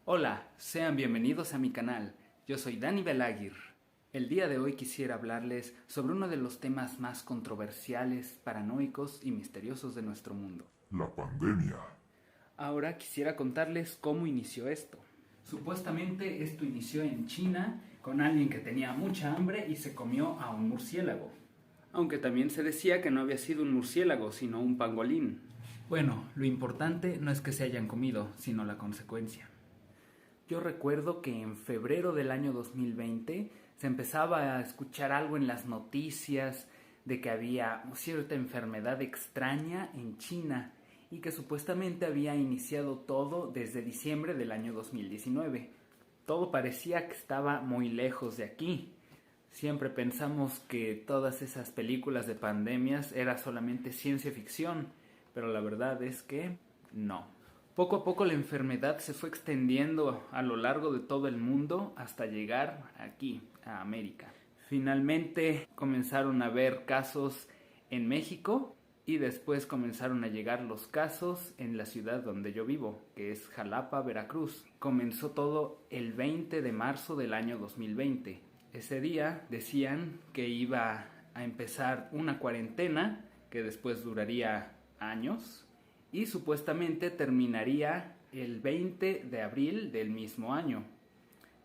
Hola, sean bienvenidos a mi canal. Yo soy Dani Belaguir. El día de hoy quisiera hablarles sobre uno de los temas más controversiales, paranoicos y misteriosos de nuestro mundo. La pandemia. Ahora quisiera contarles cómo inició esto. Supuestamente esto inició en China con alguien que tenía mucha hambre y se comió a un murciélago. Aunque también se decía que no había sido un murciélago, sino un pangolín. Bueno, lo importante no es que se hayan comido, sino la consecuencia. Yo recuerdo que en febrero del año 2020 se empezaba a escuchar algo en las noticias de que había cierta enfermedad extraña en China y que supuestamente había iniciado todo desde diciembre del año 2019. Todo parecía que estaba muy lejos de aquí. Siempre pensamos que todas esas películas de pandemias era solamente ciencia ficción, pero la verdad es que no. Poco a poco la enfermedad se fue extendiendo a lo largo de todo el mundo hasta llegar aquí, a América. Finalmente comenzaron a haber casos en México y después comenzaron a llegar los casos en la ciudad donde yo vivo, que es Jalapa, Veracruz. Comenzó todo el 20 de marzo del año 2020. Ese día decían que iba a empezar una cuarentena que después duraría años y supuestamente terminaría el 20 de abril del mismo año.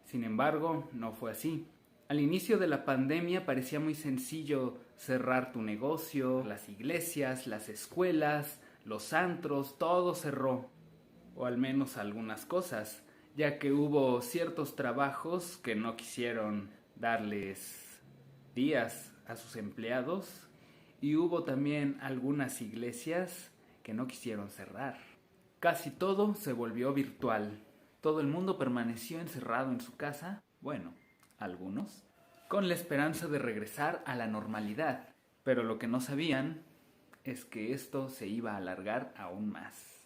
Sin embargo, no fue así. Al inicio de la pandemia parecía muy sencillo cerrar tu negocio, las iglesias, las escuelas, los antros, todo cerró, o al menos algunas cosas, ya que hubo ciertos trabajos que no quisieron darles días a sus empleados y hubo también algunas iglesias que no quisieron cerrar. Casi todo se volvió virtual. Todo el mundo permaneció encerrado en su casa, bueno, algunos, con la esperanza de regresar a la normalidad. Pero lo que no sabían es que esto se iba a alargar aún más.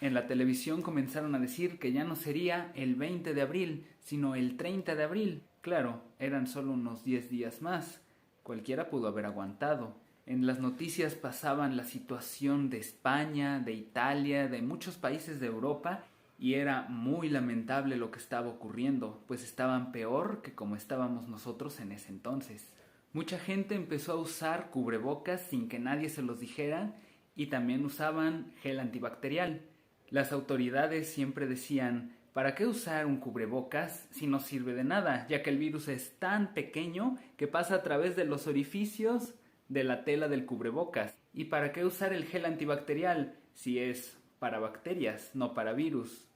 En la televisión comenzaron a decir que ya no sería el 20 de abril, sino el 30 de abril. Claro, eran solo unos 10 días más. Cualquiera pudo haber aguantado. En las noticias pasaban la situación de España, de Italia, de muchos países de Europa y era muy lamentable lo que estaba ocurriendo, pues estaban peor que como estábamos nosotros en ese entonces. Mucha gente empezó a usar cubrebocas sin que nadie se los dijera y también usaban gel antibacterial. Las autoridades siempre decían: ¿para qué usar un cubrebocas si no sirve de nada? Ya que el virus es tan pequeño que pasa a través de los orificios de la tela del cubrebocas. ¿Y para qué usar el gel antibacterial si es para bacterias, no para virus?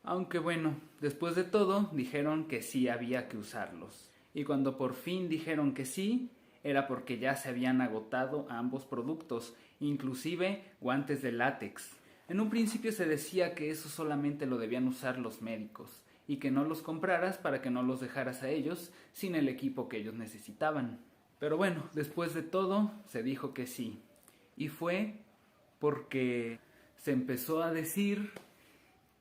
Aunque bueno, después de todo dijeron que sí había que usarlos. Y cuando por fin dijeron que sí, era porque ya se habían agotado ambos productos, inclusive guantes de látex. En un principio se decía que eso solamente lo debían usar los médicos y que no los compraras para que no los dejaras a ellos sin el equipo que ellos necesitaban. Pero bueno, después de todo se dijo que sí. Y fue porque se empezó a decir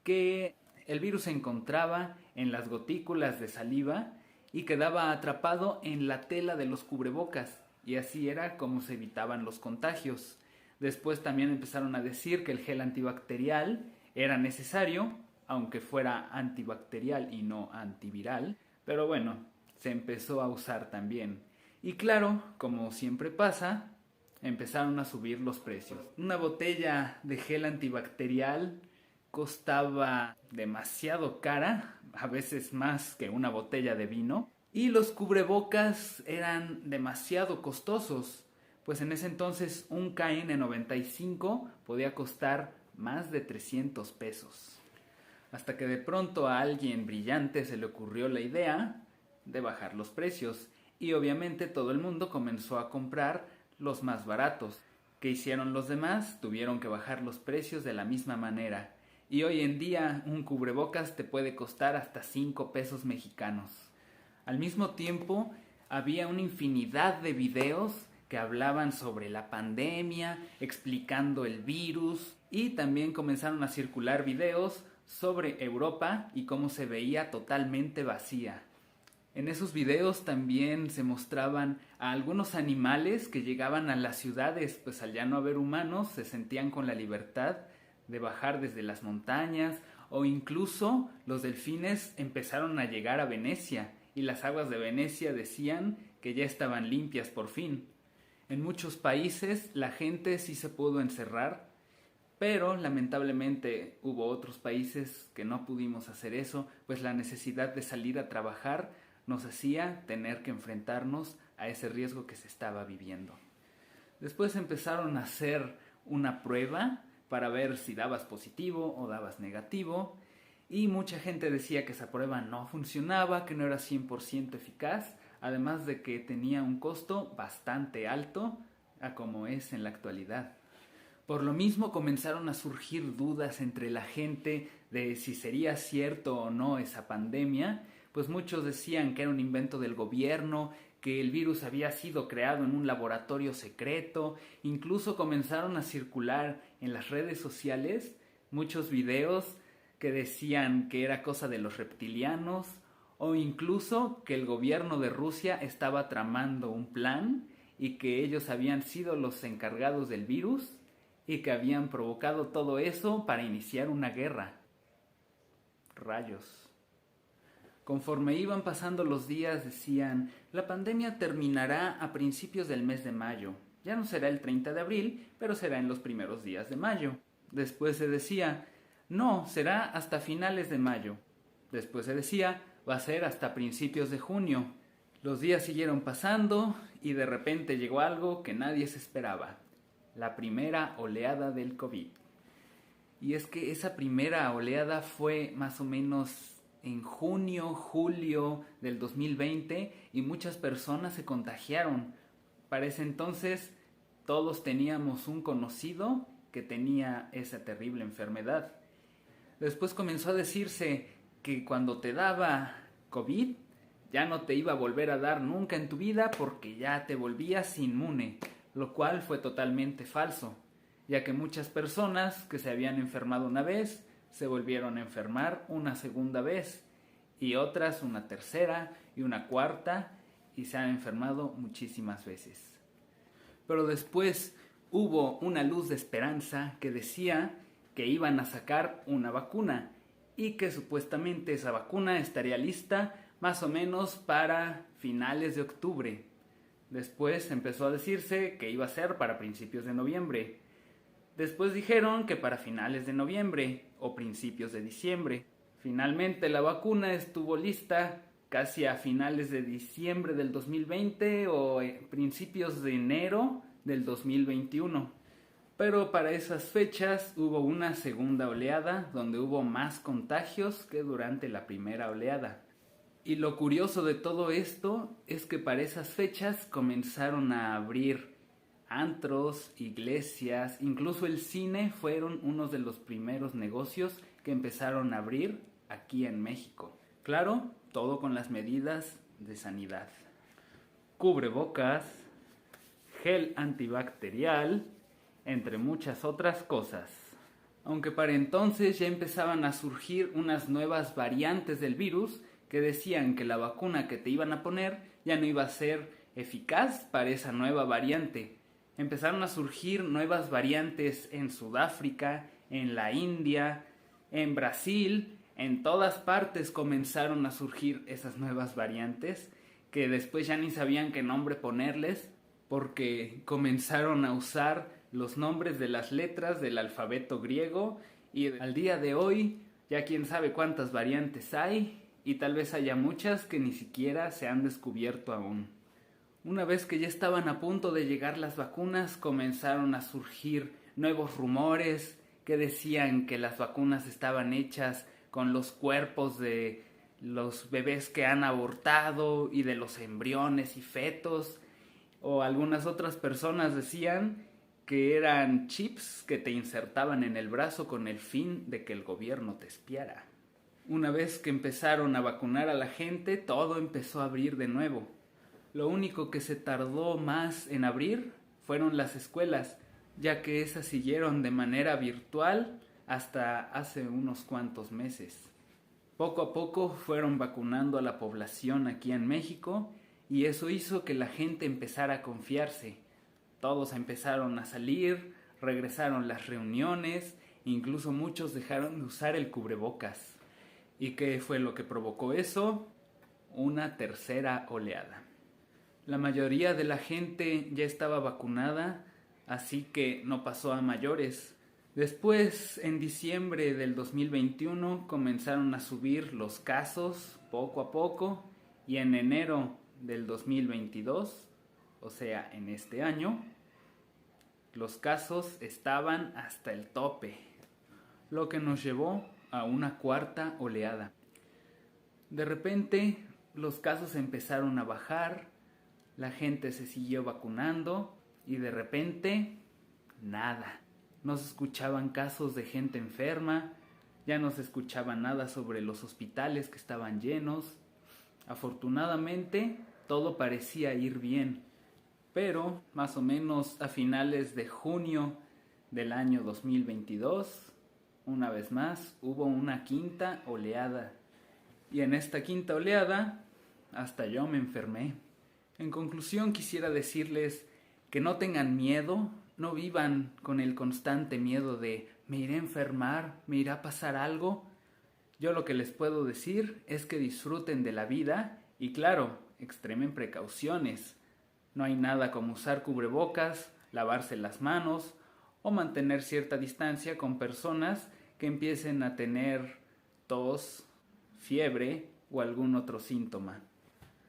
que el virus se encontraba en las gotículas de saliva y quedaba atrapado en la tela de los cubrebocas, y así era como se evitaban los contagios. Después también empezaron a decir que el gel antibacterial era necesario, aunque fuera antibacterial y no antiviral, pero bueno, se empezó a usar también. Y claro, como siempre pasa, empezaron a subir los precios. Una botella de gel antibacterial costaba demasiado cara, a veces más que una botella de vino, y los cubrebocas eran demasiado costosos, pues en ese entonces un KN95 podía costar más de 300 pesos. Hasta que de pronto a alguien brillante se le ocurrió la idea de bajar los precios, y obviamente todo el mundo comenzó a comprar los más baratos. ¿Qué hicieron los demás? Tuvieron que bajar los precios de la misma manera. Y hoy en día un cubrebocas te puede costar hasta 5 pesos mexicanos. Al mismo tiempo había una infinidad de videos que hablaban sobre la pandemia, explicando el virus, y también comenzaron a circular videos sobre Europa y cómo se veía totalmente vacía. En esos videos también se mostraban a algunos animales que llegaban a las ciudades, pues al ya no haber humanos se sentían con la libertad de bajar desde las montañas o incluso los delfines empezaron a llegar a Venecia y las aguas de Venecia decían que ya estaban limpias por fin. En muchos países la gente sí se pudo encerrar, pero lamentablemente hubo otros países que no pudimos hacer eso, pues la necesidad de salir a trabajar nos hacía tener que enfrentarnos a ese riesgo que se estaba viviendo. Después empezaron a hacer una prueba para ver si dabas positivo o dabas negativo, y mucha gente decía que esa prueba no funcionaba, que no era 100% eficaz, además de que tenía un costo bastante alto a como es en la actualidad. Por lo mismo comenzaron a surgir dudas entre la gente de si sería cierto o no esa pandemia, pues muchos decían que era un invento del gobierno, que el virus había sido creado en un laboratorio secreto. Incluso comenzaron a circular en las redes sociales muchos videos que decían que era cosa de los reptilianos, o incluso que el gobierno de Rusia estaba tramando un plan y que ellos habían sido los encargados del virus y que habían provocado todo eso para iniciar una guerra. Rayos. Conforme iban pasando los días decían, la pandemia terminará a principios del mes de mayo. Ya no será el 30 de abril, pero será en los primeros días de mayo. Después se decía, no, será hasta finales de mayo. Después se decía, va a ser hasta principios de junio. Los días siguieron pasando y de repente llegó algo que nadie se esperaba. La primera oleada del COVID. Y es que esa primera oleada fue más o menos en junio, julio del 2020 y muchas personas se contagiaron. Para ese entonces todos teníamos un conocido que tenía esa terrible enfermedad. Después comenzó a decirse que cuando te daba COVID ya no te iba a volver a dar nunca en tu vida porque ya te volvías inmune, lo cual fue totalmente falso, ya que muchas personas que se habían enfermado una vez se volvieron a enfermar una segunda vez y otras una tercera y una cuarta y se han enfermado muchísimas veces. Pero después hubo una luz de esperanza que decía que iban a sacar una vacuna y que supuestamente esa vacuna estaría lista más o menos para finales de octubre. Después empezó a decirse que iba a ser para principios de noviembre. Después dijeron que para finales de noviembre o principios de diciembre. Finalmente la vacuna estuvo lista casi a finales de diciembre del 2020 o principios de enero del 2021. Pero para esas fechas hubo una segunda oleada donde hubo más contagios que durante la primera oleada. Y lo curioso de todo esto es que para esas fechas comenzaron a abrir antros, iglesias, incluso el cine fueron unos de los primeros negocios que empezaron a abrir aquí en México. Claro, todo con las medidas de sanidad. Cubrebocas, gel antibacterial, entre muchas otras cosas. Aunque para entonces ya empezaban a surgir unas nuevas variantes del virus que decían que la vacuna que te iban a poner ya no iba a ser eficaz para esa nueva variante. Empezaron a surgir nuevas variantes en Sudáfrica, en la India, en Brasil, en todas partes comenzaron a surgir esas nuevas variantes que después ya ni sabían qué nombre ponerles porque comenzaron a usar los nombres de las letras del alfabeto griego y al día de hoy ya quién sabe cuántas variantes hay y tal vez haya muchas que ni siquiera se han descubierto aún. Una vez que ya estaban a punto de llegar las vacunas, comenzaron a surgir nuevos rumores que decían que las vacunas estaban hechas con los cuerpos de los bebés que han abortado y de los embriones y fetos, o algunas otras personas decían que eran chips que te insertaban en el brazo con el fin de que el gobierno te espiara. Una vez que empezaron a vacunar a la gente, todo empezó a abrir de nuevo. Lo único que se tardó más en abrir fueron las escuelas, ya que esas siguieron de manera virtual hasta hace unos cuantos meses. Poco a poco fueron vacunando a la población aquí en México y eso hizo que la gente empezara a confiarse. Todos empezaron a salir, regresaron las reuniones, Incluso muchos dejaron de usar el cubrebocas. ¿Y qué fue lo que provocó eso? Una tercera oleada. La mayoría de la gente ya estaba vacunada, así que no pasó a mayores. Después, en diciembre del 2021, comenzaron a subir los casos poco a poco y en enero del 2022, o sea, en este año, los casos estaban hasta el tope, lo que nos llevó a una cuarta oleada. De repente, los casos empezaron a bajar, la gente se siguió vacunando y de repente, nada. No se escuchaban casos de gente enferma, ya no se escuchaba nada sobre los hospitales que estaban llenos. Afortunadamente, todo parecía ir bien, pero más o menos a finales de junio del año 2022, una vez más, hubo una quinta oleada. Y en esta quinta oleada, hasta yo me enfermé. En conclusión, quisiera decirles que no tengan miedo, no vivan con el constante miedo de ¿me iré a enfermar? ¿Me irá a pasar algo? Yo lo que les puedo decir es que disfruten de la vida y claro, extremen precauciones. No hay nada como usar cubrebocas, lavarse las manos o mantener cierta distancia con personas que empiecen a tener tos, fiebre o algún otro síntoma.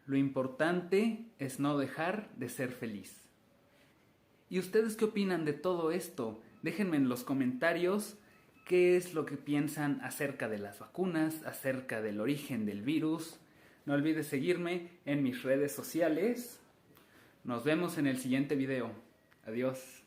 Lo importante es no dejar de ser feliz. ¿Y ustedes qué opinan de todo esto? Déjenme en los comentarios qué es lo que piensan acerca de las vacunas, acerca del origen del virus. No olvides seguirme en mis redes sociales. Nos vemos en el siguiente video. Adiós.